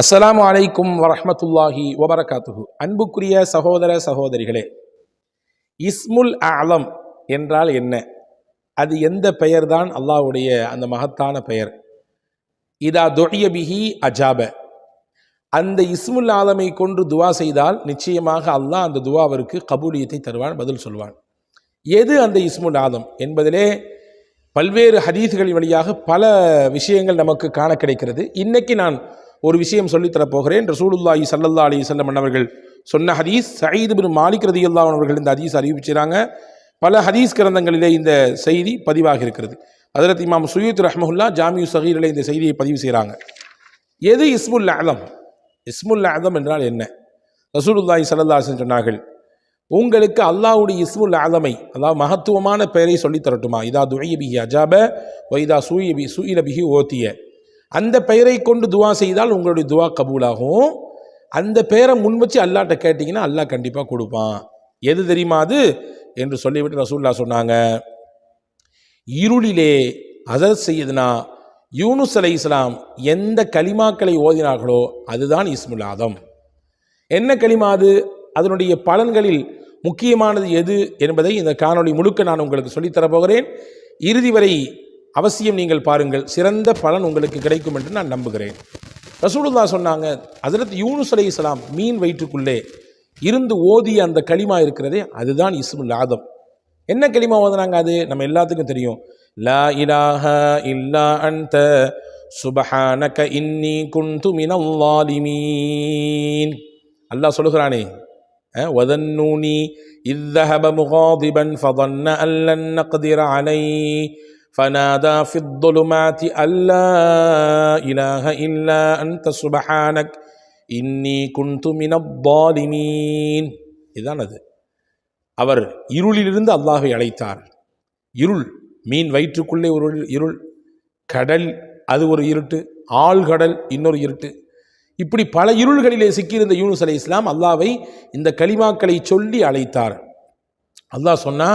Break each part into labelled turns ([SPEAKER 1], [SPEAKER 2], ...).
[SPEAKER 1] அஸ்ஸலாமு அலைக்கும் வரஹ்மத்துல்லாஹி வபரகாத்துஹு. அன்புக்குரிய சகோதர சகோதரிகளே, இஸ்முல் அலம் என்றால் என்ன? அது எந்த பெயர்தான் அல்லாஹ்வுடைய அந்த மகத்தான பெயர்? இதா துஇய பிஹி அஜாப. அந்த இஸ்முல் ஆலமை கொண்டு துவா செய்தால் நிச்சயமாக அல்லாஹ் அந்த துவாவிற்கு கபூலியத்தை தருவான், பதில் சொல்வான். எது அந்த இஸ்முல் ஆலம் என்பதிலே பல்வேறு ஹதீஸ்களின் வழியாக பல விஷயங்கள் நமக்கு காண கிடைக்கிறது. இன்னைக்கு நான் ஒரு விஷயம் சொல்லித்தரப்போகிறேன். ரசூலுல்லாஹி ஸல்லல்லாஹு அலைஹி வஸல்லம் அவர்கள் சொன்ன ஹதீஸ். சயீத் இப்னு மாலிக் ரலியல்லாஹு அன்ஹு அவர்கள் இந்த ஹதீஸ் அறிவிச்சிறாங்க. பல ஹதீஸ் கிரந்தங்களிலே இந்த செய்தி பதிவாக இருக்கிறது. ஹஜ்ரத் இமாம் சுயூத் ரஹ்மஹுல்லா ஜாமிஉ ஸகீரிலே இந்த செய்தியை பதிவு செய்கிறாங்க. எது இஸ்முல் அலம்? இஸ்முல் அலம் என்றால் என்ன? ரசூலுல்லாஹி ஸல்லல்லாஹு அலைஹி வஸல்லம் சொன்னார்கள், உங்களுக்கு அல்லாஹ்வுடைய இஸ்முல் ஆலமை, அதாவது மகத்துவமான பெயரை சொல்லித் தரட்டுமா? இதா துஇய பிஹி அஜாப வ இதா சுஇல பிஹி ஓதிய. அந்த பெயரை கொண்டு துவா செய்தால் உங்களுடைய துவா கபூலாகும். அந்த பெயரை முன் வச்சு அல்லாஹ்ட்ட கேட்டிங்கன்னா அல்லாஹ் கண்டிப்பாக கொடுப்பான். எது தெரியுமா அது என்று சொல்லிவிட்டு ரசூலுல்லாஹ் சொன்னாங்க, இருளிலே ஹஸரத் சையதுனா யூனுஸ் அலைஹிஸ்ஸலாம் எந்த கலிமாக்களை ஓதினார்களோ அதுதான் இஸ்முல் ஆதம். என்ன கலிமா அது? அதனுடைய பலன்களில் முக்கியமானது எது என்பதை இந்த காணொளி முழுக்க நான் உங்களுக்கு சொல்லித்தரப் போகிறேன். இறுதி வரை அவசியம் நீங்கள் பாருங்கள், சிறந்த பலன் உங்களுக்கு கிடைக்கும் என்று நான் நம்புகிறேன். ரசூலுல்லாஹ் சொன்னாங்க, ஹஸரத் யூனுஸ் அலைஹிஸ்ஸலாம் மீன் வயிற்றுக்குள்ளே இருந்து ஓதிய அந்த கலிமா இருக்கிறதே அதுதான் இஸ்முல் ஆதம். என்ன கலிமா ஓதுனாங்க? அது நம்ம எல்லாத்துக்கும் தெரியும். லா இலாஹ இல்லா அன்த சுப்ஹானக இன்னி குன்து மினல் ஸாலிமீன். அல்லாஹ் சொல்லுகிறானே, வதன்னூனி இத் ذهب مغاضبا فظن أن لن نقدر عليه فنادى في الظلمات أن لا إله إلا أنت سبحانك إني كنت من الظالمين. இதுதான் அது. அவர் இருளிலிருந்து அல்லாஹ்வை அழைத்தார். இருள், மீன் வயிற்றுக்குள்ளே ஒரு இருள், கடல் அது ஒரு இருட்டு, ஆழ்கடல் இன்னொரு இருட்டு, இப்படி பல இருள்களிலே சிக்கியிருந்த யூனுஸ் அலைஹிஸ்ஸலாம் அல்லாஹ்வை இந்த கலிமாக்களை சொல்லி அழைத்தார். அல்லாஹ் சொன்னா,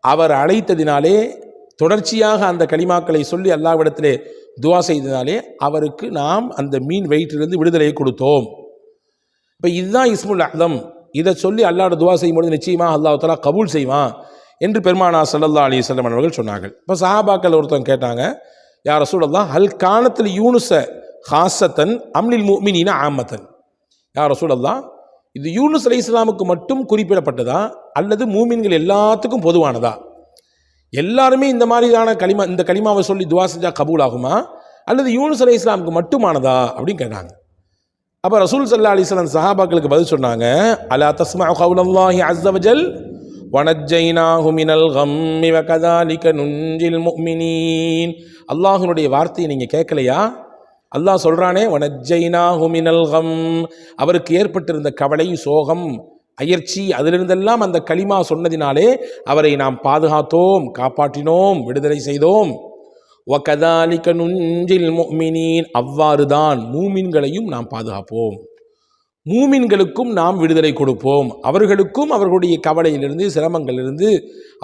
[SPEAKER 1] அவர் அழைத்ததினாலே, தொடர்ச்சியாக அந்த கலிமாக்களை சொல்லி அல்லாஹ்விடத்திலே துவா செய்ததினாலே அவருக்கு நாம் அந்த மீன் வயிற்றிலிருந்து விடுதலையை கொடுத்தோம். இப்போ இதுதான் இஸ்முல் அலம். இதை சொல்லி அல்லாஹ்வோட துவா செய்யும்போது நிச்சயமாக அல்லாஹ் தஆலா கபூல் செய்வான் என்று பெருமானார் ஸல்லல்லாஹு அலைஹி வஸல்லம் அவர்கள் சொன்னார்கள். இப்போ சஹாபாக்கள் ஒருத்தவங்க கேட்டாங்க, யா ரசூலல்லாஹ் ஹல் கானத்தில் யூனுஸ ஹாசத்தன் அம்லில் முஃமினீன ஆமத்தன். யா ரசூலல்லாஹ், இது யூனுஸ் அலைஹிஸ்ஸலாமுக்கு மட்டும் குறிப்பிடப்பட்டதா அல்லது மூமின்கள் எல்லாத்துக்கும் பொதுவானதா? எல்லாருமே இந்த மாதிரியான இந்த கலிமாவை சொல்லி துவா செஞ்சா கபூல் ஆகுமா அல்லது யூனுஸ் அலைஹிஸ்ஸலாமுக்கு மட்டுமானதா அப்படின்னு கேட்டாங்க. அப்போ ரசூல் ஸல்லல்லாஹு அலைஹி வஸல்லம் சஹாபாக்களுக்கு பதில் சொன்னாங்க, அலா தஸ்மஉ கௌலல்லாஹி அஸ்ஸ வஜல் வனஜ்ஜைனாஹு மினல் கம்மி வகதாலிக நுன்ஜில் முஃமினீன். அல்லாஹ்வுடைய வார்த்தையை நீங்க கேட்கலையா? அல்லாஹ் சொல்றானே, வனஜ்ஜைனாஹு மினல் கம், அவருக்கு ஏற்பட்டிருந்த கவலை, சோகம், அயர்ச்சி, அதிலிருந்தெல்லாம் அந்த கலிமா சொன்னதினாலே அவரை நாம் பாதுகாத்தோம், காப்பாற்றினோம், விடுதலை செய்தோம். வகதாலிக நுன்ஜில் முஃமினீன், அவ்வாறுதான் மூமின்களையும் நாம் பாதுகாப்போம், மூமின்களுக்கும் நாம் விடுதலை கொடுப்போம், அவர்களுக்கும் அவர்களுடைய கவலையிலிருந்து, சிரமங்களிலிருந்து,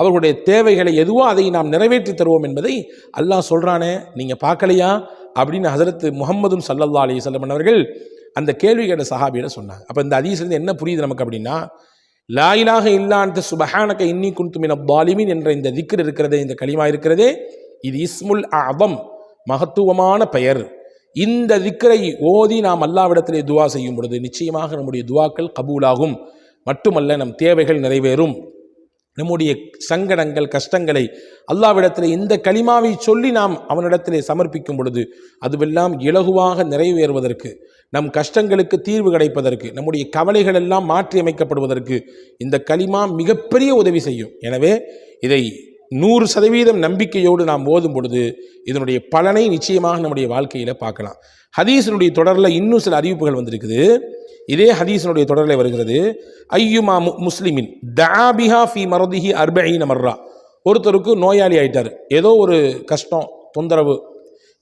[SPEAKER 1] அவர்களுடைய தேவைகளை எதுவோ அதை நாம் நிறைவேற்றி தருவோம் என்பதை அல்லாஹ் சொல்றானே, நீங்க பார்க்கலையா அப்படின்னு ஹஸரத் முஹம்மதும் ஸல்லல்லாஹு அலைஹி வஸல்லம் அவர்கள் அந்த கேள்வி கேட்ட சஹாபியிடம் சொன்னாங்க. அப்போ இந்த ஹதீஸ்லேருந்து என்ன புரியுது நமக்கு அப்படின்னா, லா இலாஹ இல்லா அன்த சுப்ஹானக இன்னி குன்து மினல் ஸாலிமீன் என்ற இந்த திக்ர் இருக்கிறதே, இந்த கலிமா இருக்கிறதே, இது இஸ்முல் அஅதம், மகத்துவமான பெயர். இந்த திக்ரை ஓதி நாம் அல்லாஹ்விடத்திலே துவா செய்யும் பொழுது நிச்சயமாக நம்முடைய துவாக்கள் கபூலாகும். மட்டுமல்ல, நம் தேவைகள் நிறைவேறும். நம்முடைய சங்கடங்கள், கஷ்டங்களை அல்லாஹ்விடத்திலே இந்த கலிமாவை சொல்லி நாம் அவனிடத்திலே சமர்ப்பிக்கும் பொழுது அதுவெல்லாம் இலகுவாக நிறைவேறுவதற்கு, நம் கஷ்டங்களுக்கு தீர்வு கிடைப்பதற்கு, நம்முடைய கவலைகள் எல்லாம் மாற்றி அமைக்கப்படுவதற்கு இந்த கலிமா மிகப்பெரிய உதவி செய்யும். எனவே இதை 100% நம்பிக்கையோடு நாம் ஓதும் பொழுது இதனுடைய பலனை நிச்சயமாக நம்முடைய வாழ்க்கையில் பார்க்கலாம். ஹதீஸினுடைய தொடரில் இன்னும் சில அறிவிப்புகள் வந்திருக்குது. இதே ஹதீஸினுடைய தொடரில் வருகிறது, ஐயுமா முஸ்லிமின் தஆபிஹா ஃபி மர்திஹி 40 மர்ரா. ஒருத்தருக்கு நோயாளி ஆயிட்டார், ஏதோ ஒரு கஷ்டம், தொந்தரவு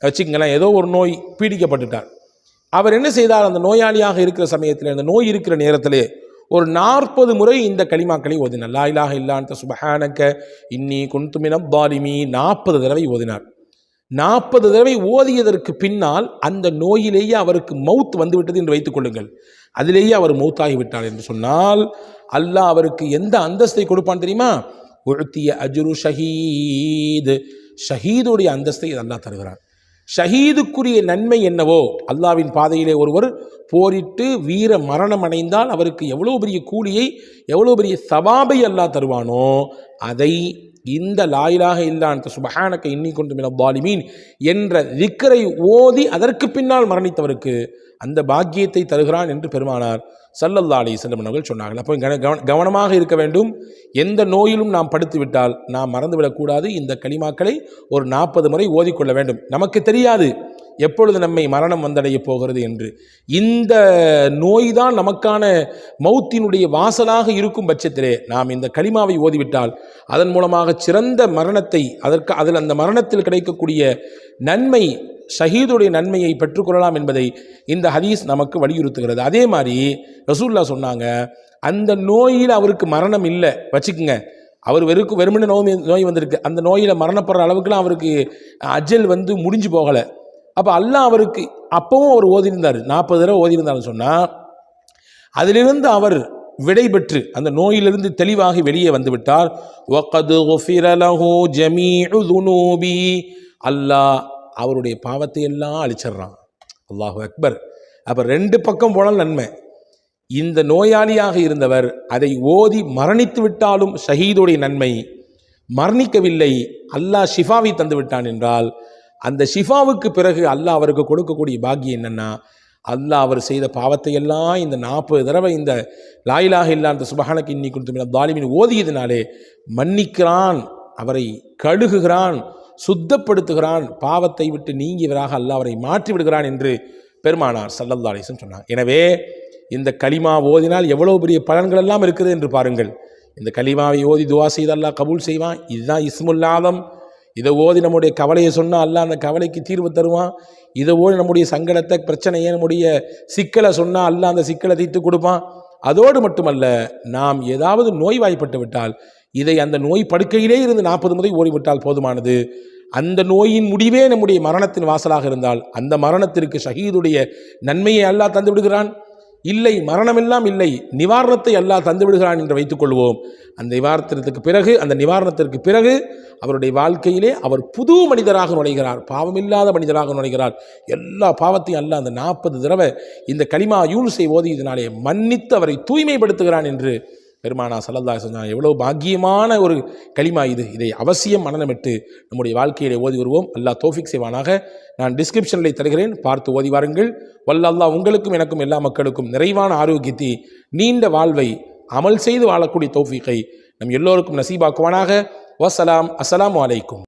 [SPEAKER 1] வச்சுங்களேன், ஏதோ ஒரு நோய் பீடிக்கப்பட்டுட்டார். அவர் என்ன செய்தார்? அந்த நோயாளியாக இருக்கிற சமயத்தில், அந்த நோய் இருக்கிற நேரத்திலே ஒரு 40 முறை இந்த கலிமாக்களை ஓதினார். லா இலாஹ இல்லா அன்த சுப்ஹானக இன்னி குன்து மினல் ஸாலிமீன் 40 தடவை ஓதினார். 40 தடவை ஓதியதற்கு பின்னால் அந்த நோயிலேயே அவருக்கு மவுத் வந்துவிட்டது என்று வைத்துக் கொள்ளுங்கள். அதிலேயே அவர் மௌத்தாகிவிட்டார் என்று சொன்னால் அல்லாஹ் அவருக்கு எந்த அந்தஸ்தை கொடுப்பான் தெரியுமா? உழ்த்திய அஜ்ரு ஷஹீத், ஷஹீதுடைய அந்தஸ்தை அல்லாஹ் தருகிறான். ஷஹீதுக்குரிய நன்மை என்னவோ, அல்லாவின் பாதையிலே ஒருவர் போரிட்டு வீர மரணம் அடைந்தால் அவருக்கு எவ்வளோ பெரிய கூலியை, எவ்வளோ பெரிய சவாபை அல்லாஹ் தருவானோ, அதை இந்த லா இலாஹ இல்லா அன்த சுப்ஹானக இன்னி குன்து மினல் ஸாலிமீன் என்ற திக்ரை ஓதி அதற்கு பின்னால் மரணித்தவருக்கு அந்த பாக்கியத்தை தருகிறான் என்று பெருமானார் ஸல்லல்லாஹு அலைஹி வஸல்லம் அவர்கள் சொன்னார்கள். அப்போ கவனமாக இருக்க வேண்டும். எந்த நோயிலும் நாம் படுத்துவிட்டால் நாம் மறந்துவிடக்கூடாது. இந்த கலிமாக்களை ஒரு 40 முறை ஓதிக்கொள்ள வேண்டும். நமக்கு தெரியாது எப்பொழுது நம்மை மரணம் வந்தடைய போகிறது என்று. இந்த நோய் தான் நமக்கான மௌத்தினுடைய வாசலாக இருக்கும் பட்சத்திலே நாம் இந்த கலிமாவை ஓதிவிட்டால் அதன் மூலமாக சிறந்த மரணத்தை, அதில் அந்த மரணத்தில் கிடைக்கக்கூடிய நன்மை, ஷஹீதுடைய நன்மையை பெற்றுக்கொள்ளலாம் என்பதை இந்த ஹதீஸ் நமக்கு வலியுறுத்துகிறது. அதே மாதிரி ரசூலுல்லாஹ் சொன்னாங்க, அந்த நோயில் அவருக்கு மரணம் இல்லை வச்சுக்குங்க, அவர் வெறுமனே நோய் வந்திருக்கு, அந்த நோயில் மரணப்படுற அளவுக்குலாம் அவருக்கு அஜல் முடிஞ்சு போகலை. அப்போ அல்லாஹ் அவருக்கு அப்பவும் அவர் ஓதியிருந்தார், 40 தடவை ஓதியிருந்தாருன்னு சொன்னால் அதிலிருந்து அவர் விடை பெற்று அந்த நோயிலிருந்து தெளிவாகி வெளியே வந்துவிட்டார். அல்லாஹ் அவருடைய பாவத்தை எல்லாம் அழிச்சிட்றான். அல்லாஹு அக்பர். அப்போ 2 பக்கம் போனால் நன்மை. இந்த நோயாளியாக இருந்தவர் அதை ஓதி மரணித்து விட்டாலும் ஷஹீதுடைய நன்மை, மரணிக்கவில்லை அல்லாஹ் ஷிஃபாவை தந்து விட்டான் என்றால் அந்த ஷிஃபாவுக்கு பிறகு அல்லாஹ் அவருக்கு கொடுக்கக்கூடிய பாக்கியம் என்னன்னா, அல்லாஹ் அவர் செய்த பாவத்தை எல்லாம் இந்த 40 தடவை இந்த லா இலாஹ இல்லா அன்த சுப்ஹானக இன்னி குன்து மினல் ஸாலிமீன் ஓதியதினாலே மன்னிக்கிறான், அவரை கழுகுகிறான், சுத்தப்படுத்துகிறான், பாவத்தை விட்டு நீங்கியவராக அல்லாஹ் அவரை மாற்றி விடுகிறான் என்று பெருமானார் ஸல்லல்லாஹு அலைஹி வஸல்லம் சொன்னார். எனவே இந்த கலிமா ஓதினால் எவ்வளவு பெரிய பலன்கள் எல்லாம் இருக்குது என்று பாருங்கள். இந்த கலிமாவை ஓதி துவா செய்து அல்லாஹ் கபூல் செய்வான். இதுதான் இஸ்முல் ஆதம். இதை ஓதி நம்முடைய கவலையை சொன்னால் அல்லாஹ் அந்த கவலைக்கு தீர்வு தருவான். இதை ஓதி நம்முடைய சங்கடத்தை, பிரச்சனையை, நம்முடைய சிக்கலை சொன்னால் அல்லாஹ் அந்த சிக்கலை தீர்த்து கொடுப்பான். அதோடு மட்டுமல்ல, நாம் ஏதாவது நோய்வாய்ப்பட்டு விட்டால் இதை அந்த நோய் படுக்கையிலே இருந்து 40 முறை ஓடிவிட்டால் போதுமானது. அந்த நோயின் முடிவே நம்முடைய மரணத்தின் வாசலாக இருந்தால் அந்த மரணத்திற்கு ஷஹீதுடைய நன்மையை அல்லாஹ் தந்து விடுகிறான். இல்லை, மரணமெல்லாம் இல்லை, நிவாரணத்தை அல்லாஹ் தந்து விடுகிறான் என்று வைத்துக் கொள்வோம். அந்த நிவாரணத்திற்கு பிறகு அவருடைய வாழ்க்கையிலே அவர் புது மனிதராக நுழைகிறார், பாவமில்லாத மனிதராக நுழைகிறார். எல்லா பாவத்தையும் அல்லாஹ் அந்த 40 தடவை இந்த கலிமா யூனுஸை ஓதியதினாலே மன்னித்து அவரை தூய்மைப்படுத்துகிறான் என்று பெருமானா ஸல்லல்லாஹு அலைஹி வஸல்லம். எவ்வளவு பாக்கியமான ஒரு கலிமா இது. இதை அவசியம் மனனமிட்டு நம்முடைய வாழ்க்கையிலே ஓதி வருவோம். அல்லாஹ் தௌஃபீக் செய்வானாக. நான் டிஸ்கிரிப்ஷனில் தருகிறேன், பார்த்து ஓதி வாருங்கள். வல்ல அல்லாஹ் உங்களுக்கும் எனக்கும் எல்லா மக்களுக்கும் நிறைவான ஆரோக்கியத்தை, நீண்ட வாழ்வை, அமல் செய்து வாழக்கூடிய தௌஃபீக்கை நம் எல்லோருக்கும் நசீபாக்குவானாக. வஸ்ஸலாம். அஸ்ஸலாமு அலைக்கும்.